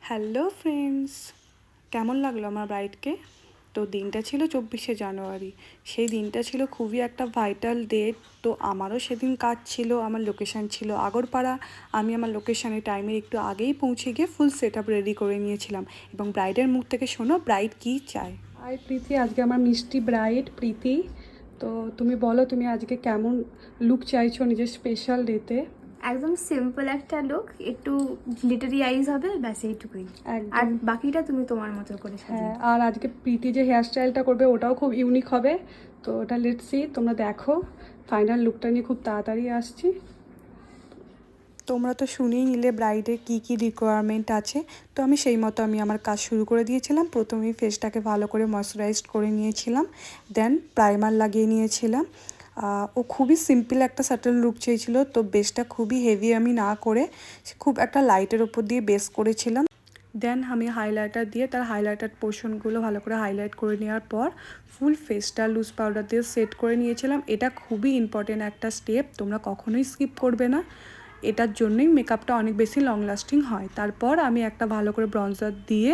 Hello friends, কেমন লাগলো আমার ব্রাইডকে? তো দিনটা ছিল 24শে জানুয়ারি। সেই দিনটা ছিল খুবই একটা ভাইটাল ডেট। তো আমারও সেদিন কাজ ছিল, আমার লোকেশান ছিল আগরপাড়া। আমি আমার লোকেশানে টাইমের একটু আগেই পৌঁছে গিয়ে ফুল সেট আপ রেডি করে নিয়েছিলাম। এবং ব্রাইডের মুখ থেকে শোনো ব্রাইড কী চায়। হাই প্রীতি, আজকে আমার মিষ্টি ব্রাইড প্রীতি। তো তুমি বলো, তুমি আজকে কেমন লুক চাইছো নিজের স্পেশাল ডেতে? একদম সিম্পল একটা লুক, একটু গ্লিটারি আইজ হবে, ব্যাস এইটুকুই। আর একদম। বাকিটা তুমি তোমার মতো করে সাজিয়ে হ্যাঁ, আর আজকে প্রীতি যে হেয়ার স্টাইলটা করবে ওটাও খুব ইউনিক হবে। তো ওটা লেটস সি, তোমরা দেখো। ফাইনাল লুকটা নিয়ে খুব তাড়াতাড়ি আসছি। তোমরা তো শুনেই নিলে ব্রাইডের কী কী রিকোয়ারমেন্ট আছে। তো আমি সেই মতো আমার কাজ শুরু করে দিয়েছিলাম। প্রথমেই ফেসটাকে ভালো করে ময়শ্চারাইজড করে নিয়েছিলাম, দেন প্রাইমার লাগিয়ে নিয়েছিলাম। ও খুবই সিম্পল একটা সাটল লুক চেয়েছিল, তো বেসটা খুবই হেভি আমি না করে খুব একটা লাইটের ওপর দিয়ে বেস করেছিলাম। দেন আমি হাইলাইটার দিয়ে তার হাইলাইটার পোর্শনগুলো ভালো করে হাইলাইট করে নেওয়ার পর ফুল ফেসটা লুজ পাউডার দিয়ে সেট করে নিয়েছিলাম। এটা খুবই ইম্পর্টেন্ট একটা স্টেপ, তোমরা কখনোই স্কিপ করবে না। এটার জন্যই মেকআপটা অনেক বেশি লং লাস্টিং হয়। তারপর আমি একটা ভালো করে ব্রঞ্জার দিয়ে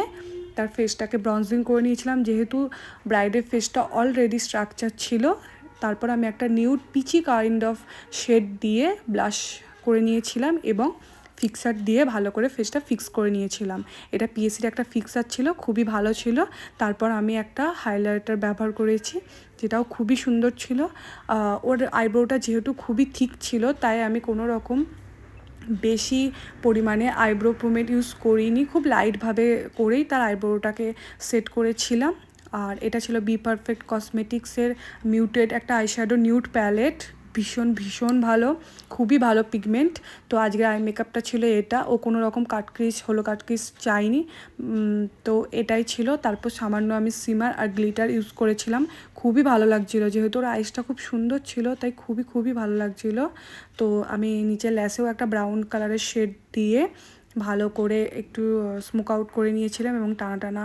তার ফেসটাকে ব্রঞ্জিং করে নিয়েছিলাম, যেহেতু ব্রাইডের ফেসটা অলরেডি স্ট্রাকচার ছিল। তারপর আমি একটা nude peachy kind of shade দিয়ে ব্লাশ করে নিয়েছিলাম এবং ফিক্সার দিয়ে ভালো করে ফেসটা ফিক্স করে নিয়েছিলাম। এটা পিএসির একটা ফিক্সার ছিল, খুবই ভালো ছিল। তারপর আমি একটা হাইলাইটার ব্যবহার করেছি, যেটাও খুবই সুন্দর ছিল। ওর আইব্রোটা যেহেতু খুবই থিক ছিল, তাই আমি কোনো রকম বেশি পরিমাণে আইব্রো পোমেড ইউজ করিনি, খুব লাইটভাবে করেই তার আইব্রোটাকে সেট করেছিলাম। আর এটা ছিল বি পারফেক্ট কসমেটিক্সের মিউটেড একটা আইশ্যাডো নিউড প্যালেট, ভীষণ ভীষণ ভালো, খুবই ভালো পিগমেন্ট। তো আজকের আই মেকআপটা ছিল এটা। ও কোনো রকম কাটক্রিজ হলো কাটক্রিজ চাইনি, তো এটাই ছিল। তারপর সামান্য আমি সিমার আর গ্লিটার ইউজ করেছিলাম, খুবই ভালো লাগছিলো। যেহেতু ওর আইসটা খুব সুন্দর ছিল, তাই খুবই খুবই ভালো লাগছিলো। তো আমি নিচে ল্যাসেও একটা ব্রাউন কালারের শেড দিয়ে ভালো করে একটু স্মোক আউট করে নিয়েছিলাম এবং টানা টানা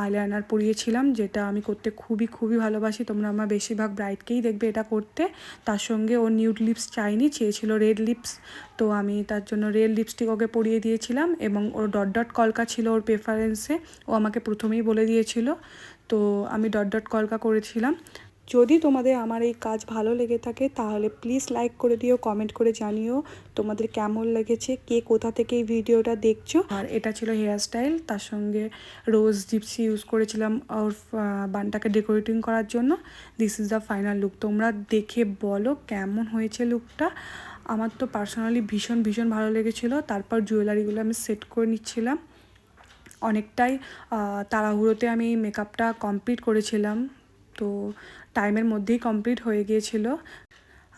আইলাইনার পরিয়েছিলাম, যেটা আমি করতে খুবই খুবই ভালোবাসি। তোমরা আমার বেশিরভাগ ব্রাইডকেই দেখবে এটা করতে। তার সঙ্গে ও নিউড লিপস চাইনি, চেয়েছিল রেড লিপস। তো আমি তার জন্য রেড লিপস্টিক ওকে পরিয়ে দিয়েছিলাম এবং ওর ডট ডট কলকা ছিল ওর প্রেফারেন্সে, ও আমাকে প্রথমেই বলে দিয়েছিল। তো আমি ডট ডট কলকা করেছিলাম। যদি তোমাদের আমার এই কাজ ভালো লেগে থাকে তাহলে প্লিজ লাইক করে দিও, কমেন্ট করে জানিও তোমাদের কেমন লেগেছে, কে কোথা থেকে এই ভিডিওটা দেখছো। আর এটা ছিল হেয়ার স্টাইল, তার সঙ্গে রোজ জিপসি ইউজ করেছিলাম ওর বানটাকে ডেকোরেটিং করার জন্য। This is the final look. তোমরা দেখে বলো কেমন হয়েছে লুকটা। আমার তো পার্সোনালি ভীষণ ভীষণ ভালো লেগেছিলো। তারপর জুয়েলারিগুলো আমি সেট করে নিচ্ছিলাম। অনেকটাই তাড়াহুড়োতে আমি মেকআপটা কমপ্লিট করেছিলাম, তো টাইমের মধ্যেই কমপ্লিট হয়ে গিয়েছিল।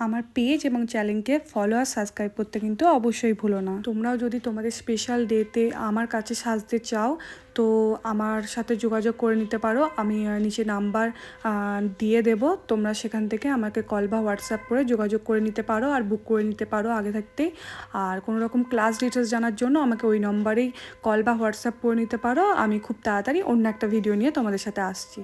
আমার পেজ এবং চ্যানেলকে ফলো আর সাবস্ক্রাইব করতে কিন্তু অবশ্যই ভুলো না। তোমরাও যদি তোমাদের স্পেশাল ডেতে আমার কাছে সাজতে চাও তো আমার সাথে যোগাযোগ করে নিতে পারো। আমি নিচে নাম্বার দিয়ে দেব, তোমরা সেখান থেকে আমাকে কল বা হোয়াটসঅ্যাপ করে যোগাযোগ করে নিতে পারো আর বুক করে নিতে পারো আগে থাকতেই। আর কোনো রকম ক্লাস ডিটেলস জানার জন্য আমাকে ওই নম্বরেই কল বা হোয়াটসঅ্যাপ করে নিতে পারো। আমি খুব তাড়াতাড়ি অন্য একটা ভিডিও নিয়ে তোমাদের সাথে আসছি।